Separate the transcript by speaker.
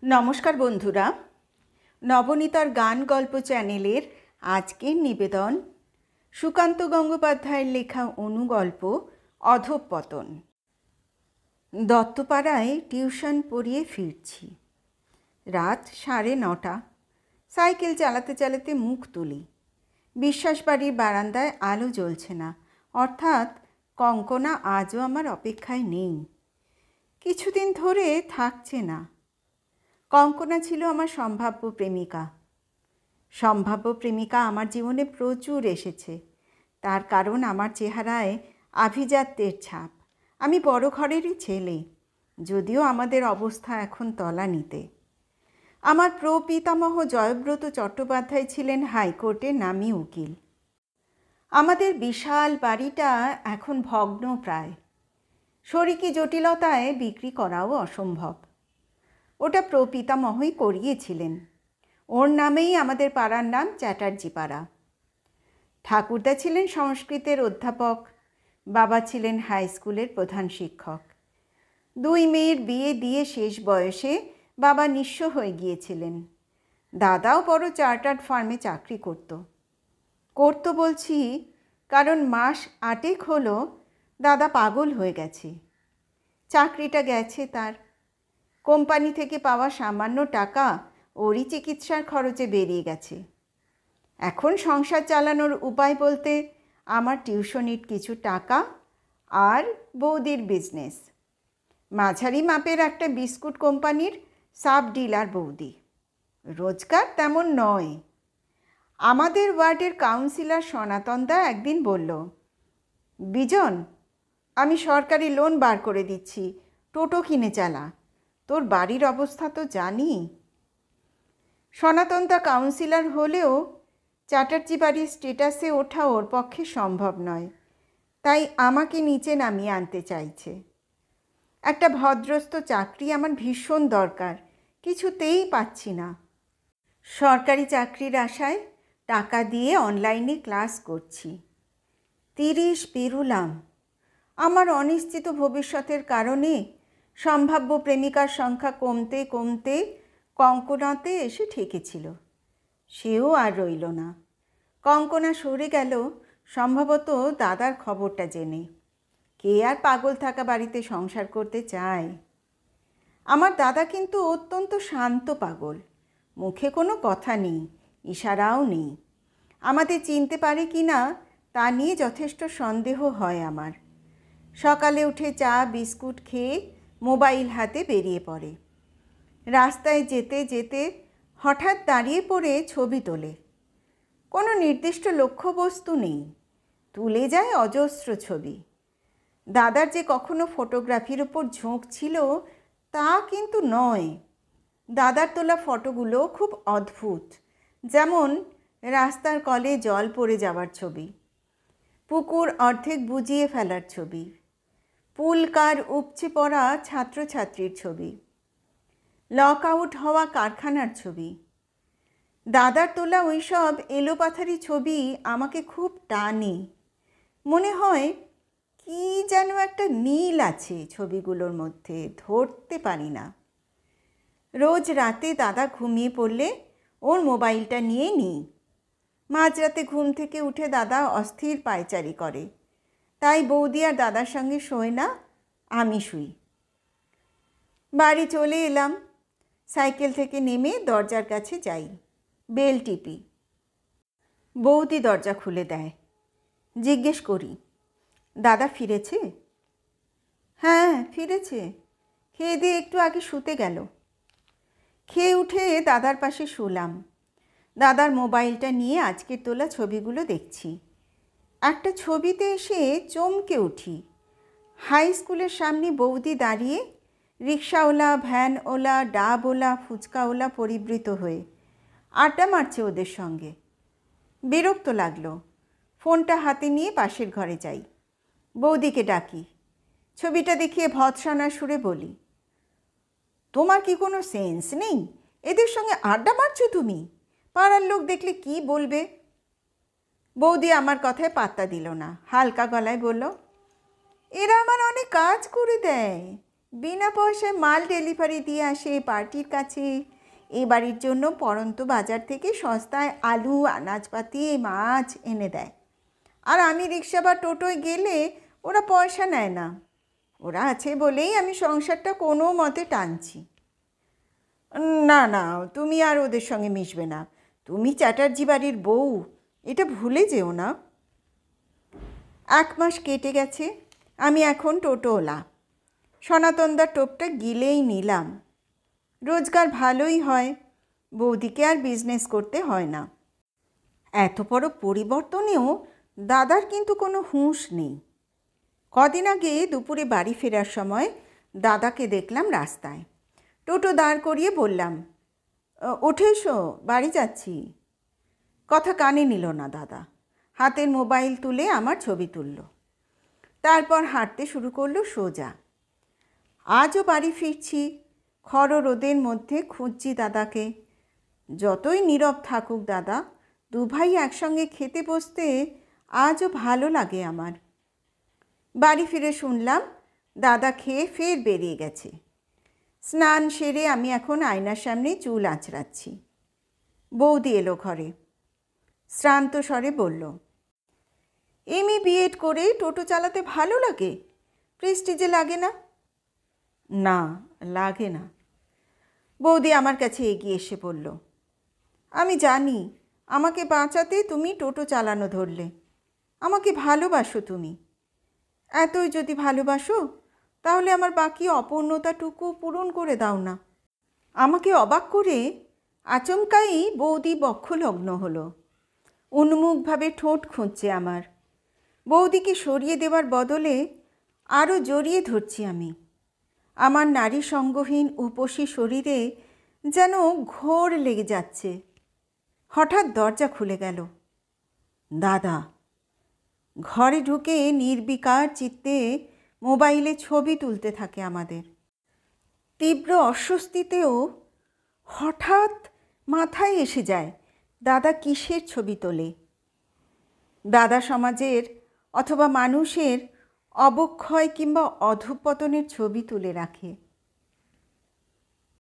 Speaker 1: নমস্কার বন্ধুরা, নবনীতার গান গল্প চ্যানেলের আজকের নিবেদন সুকান্ত গঙ্গোপাধ্যায়ের লেখা অনুগল্প অধঃপতন। দত্তপাড়ায় টিউশন পড়িয়ে ফিরছি। রাত 9:30। সাইকেল চালাতে চালাতে মুখ তুলি। বিশ্বাসবাড়ির বারান্দায় আলো জ্বলছে না, অর্থাৎ কঙ্কনা আজও আমার অপেক্ষায় নেই। কিছুদিন ধরে থাকছে না। কঙ্কনা ছিল আমার সম্ভাব্য প্রেমিকা। সম্ভাব্য প্রেমিকা আমার জীবনে প্রচুর এসেছে। তার কারণ আমার চেহারায় আভিজাত্যের ছাপ। আমি বড় ঘরেরই ছেলে, যদিও আমাদের অবস্থা এখন তলানিতে। আমার প্রপিতামহ জয়ব্রত চট্টোপাধ্যায় ছিলেন হাইকোর্টের নামী উকিল। আমাদের বিশাল বাড়িটা এখন ভগ্ন প্রায়। শরিকি জটিলতায় বিক্রি করাও অসম্ভব। ওটা প্রপিতামহই করিয়েছিলেন। ওর নামেই আমাদের পাড়ার নাম চ্যাটার্জি পাড়া। ঠাকুরদা ছিলেন সংস্কৃতের অধ্যাপক, বাবা ছিলেন হাই স্কুলের প্রধান শিক্ষক। দুই মেয়ের বিয়ে দিয়ে শেষ বয়সে বাবা নিঃস্ব হয়ে গিয়েছিলেন। দাদাও বড় চার্টার্ড ফার্মে চাকরি করত বলছি কারণ মাস 8 হলো দাদা পাগল হয়ে গেছে। চাকরিটা গেছে তার। কোম্পানি থেকে পাওয়া সামান্য টাকা ওরই চিকিৎসার খরচে বেরিয়ে গেছে। এখন সংসার চালানোর উপায় বলতে আমার টিউশনির কিছু টাকা আর বৌদির বিজনেস। মাঝারি মাপের একটা বিস্কুট কোম্পানির সাব ডিলার বৌদি। রোজগার তেমন নয়। আমাদের ওয়ার্ডের কাউন্সিলর সনাতনদা একদিন বলল, বিজন, আমি সরকারি লোন বার করে দিচ্ছি, টোটো কিনে চালা। তোর বাড়ির অবস্থা তো জানি। সনাতনদা কাউন্সিলর হলেও চ্যাটার্জি বাড়ির স্টেটাসে ওঠা ওর পক্ষে সম্ভব নয়, তাই আমাকে নিচে নামিয়ে আনতে চাইছে। একটা ভদ্রস্থ চাকরি আমার ভীষণ দরকার, কিছুতেই পাচ্ছি না। সরকারি চাকরির আশায় টাকা দিয়ে অনলাইনে ক্লাস করছি। 30 পেরুলাম। আমার অনিশ্চিত ভবিষ্যতের কারণে সম্ভাব্য প্রেমিকার সংখ্যা কমতে কমতে কঙ্কনাতে এসে ঠেকেছিল। সেও আর রইল না। কঙ্কনা সরে গেল, সম্ভবত দাদার খবরটা জেনে। কে আর পাগল থাকা বাড়িতে সংসার করতে চায়? আমার দাদা কিন্তু অত্যন্ত শান্ত পাগল। মুখে কোনো কথা নেই, ইশারাও নেই। আমাদের চিনতে পারে কি না তা নিয়ে যথেষ্ট সন্দেহ হয় আমার। সকালে উঠে চা বিস্কুট খেয়ে মোবাইল হাতে বেরিয়ে পড়ে। রাস্তায় যেতে যেতে হঠাৎ দাঁড়িয়ে পড়ে ছবি তোলে। কোনো নির্দিষ্ট লক্ষ্যবস্তু নেই, তুলে যায় অজস্র ছবি। দাদার যে কখনো ফটোগ্রাফির ওপর ঝোঁক ছিল তা কিন্তু নয়। দাদার তোলা ফটোগুলো খুব অদ্ভুত, যেমন রাস্তার কলে জল পড়ে যাওয়ার ছবি, পুকুর অর্ধেক বুজিয়ে ফেলার ছবি, পুলকার উপচে পড়া ছাত্রছাত্রীর ছবি, লক আউট হওয়া কারখানার ছবি। দাদার তোলা ওইসব এলোপাথারি ছবি আমাকে খুব টানে। মনে হয় কি যেন একটা মিল আছে ছবিগুলোর মধ্যে, ধরতে পারি না। রোজ রাতে দাদা ঘুমিয়ে পড়লে ওর মোবাইলটা নিয়ে নিই। মাঝরাতে ঘুম থেকে উঠে দাদা অস্থির পায়চারি করে, তাই বৌদি আর দাদার সঙ্গে শোয় না, আমি শুই। বাড়ি চলে এলাম। সাইকেল থেকে নেমে দরজার কাছে যাই, বেল টিপি। বৌদি দরজা খুলে দেয়। জিজ্ঞেস করি, দাদা ফিরেছে? হ্যাঁ ফিরেছে, খেয়ে দিয়ে একটু আগে শুতে গেল। খেয়ে উঠে দাদার পাশে শুলাম। দাদার মোবাইলটা নিয়ে আজকের তোলা ছবিগুলো দেখছি। একটা ছবিতে এসে চমকে উঠি। হাই স্কুলের সামনে বৌদি দাঁড়িয়ে, রিক্সাওয়ালা, ভ্যানওয়ালা, ডাবওয়ালা, ফুচকাওয়ালা পরিবৃত হয়ে আড্ডা মারছে ওদের সঙ্গে। বিরক্ত লাগলো। ফোনটা হাতে নিয়ে পাশের ঘরে যাই। বৌদিকে ডাকি। ছবিটা দেখিয়ে ভৎসনার সুরে বলি, তোমার কি কোনো সেন্স নেই? এদের সঙ্গে আড্ডা মারছো তুমি? পাড়ার লোক দেখলে কি বলবে? বৌদি আমার কথায় পাত্তা দিল না, হালকা গলায় বলল, এরা আমার অনেক কাজ করে দেয়, বিনা পয়সায় মাল ডেলিভারি দিয়ে আসে পার্টির কাছে। এ বাড়ির জন্য পড়ন্ত বাজার থেকে সস্তায় আলু, আনাজপাতি, মাছ এনে দেয়। আর আমি রিক্সা বা টোটোয় গেলে ওরা পয়সা নেয় না। ওরা আছে বলেই আমি সংসারটা কোনো মতে টানছি। না না, তুমি আর ওদের সঙ্গে মিশবে না। তুমি চ্যাটার্জি বাড়ির বউ, এটা ভুলে যেও না। 1 মাস কেটে গেছে, আমি এখন টোটোওয়ালা। সনাতনদার টোপটা গিলেই নিলাম। রোজগার ভালোই হয়, বৌদিকে আর বিজনেস করতে হয় না। এত বড় পরিবর্তনেও দাদার কিন্তু কোনো হুঁশ নেই। কদিন আগে দুপুরে বাড়ি ফেরার সময় দাদাকে দেখলাম রাস্তায়। টোটো দাঁড় করিয়ে বললাম, ওঠে এসো, বাড়ি যাচ্ছি। কথা কানে নিল না দাদা। হাতের মোবাইল তুলে আমার ছবি তুলল। তারপর হাঁটতে শুরু করলো সোজা। আজও বাড়ি ফিরছি। খড় রোদের মধ্যে খুঁজছি দাদাকে। যতই নীরব থাকুক দাদা, দুভাই একসঙ্গে খেতে বসতে আজও ভালো লাগে আমার। বাড়ি ফিরে শুনলাম দাদা খেয়ে ফের বেরিয়ে গেছে। স্নান সেরে আমি এখন আয়নার সামনে চুল আঁচড়াচ্ছি। বৌদি এলো ঘরে। শ্রান্ত স্বরে বলল, এমএ বিএড করে টোটো চালাতে ভালো লাগে? প্রেস্টিজে লাগে না? না, লাগে না। বৌদি আমার কাছে এগিয়ে এসে বলল, আমি জানি আমাকে বাঁচাতে তুমি টোটো চালানো ধরলে। আমাকে ভালোবাসো তুমি। এতই যদি ভালোবাসো তাহলে আমার বাকি অপূর্ণতাটুকু পূরণ করে দাও না। আমাকে অবাক করে আচমকাই বৌদি বক্ষলগ্ন হলো। উন্মুখভাবে ঠোঁট খুঁজছে আমার। বৌদিকে সরিয়ে দেওয়ার বদলে আরও জড়িয়ে ধরছি আমি। আমার নারী সঙ্গহীন উপসী শরীরে যেন ঘোর লেগে যাচ্ছে। হঠাৎ দরজা খুলে গেল। দাদা। ঘরে ঢুকে নির্বিকার চিত্তে মোবাইলে ছবি তুলতে থাকে আমাদের। তীব্র অস্বস্তিতেও হঠাৎ মাথায় এসে যায় দাদা কিসের ছবি তোলে। দাদা সমাজের অথবা মানুষের অবক্ষয় কিংবা অধঃপতনের ছবি তুলে রাখে।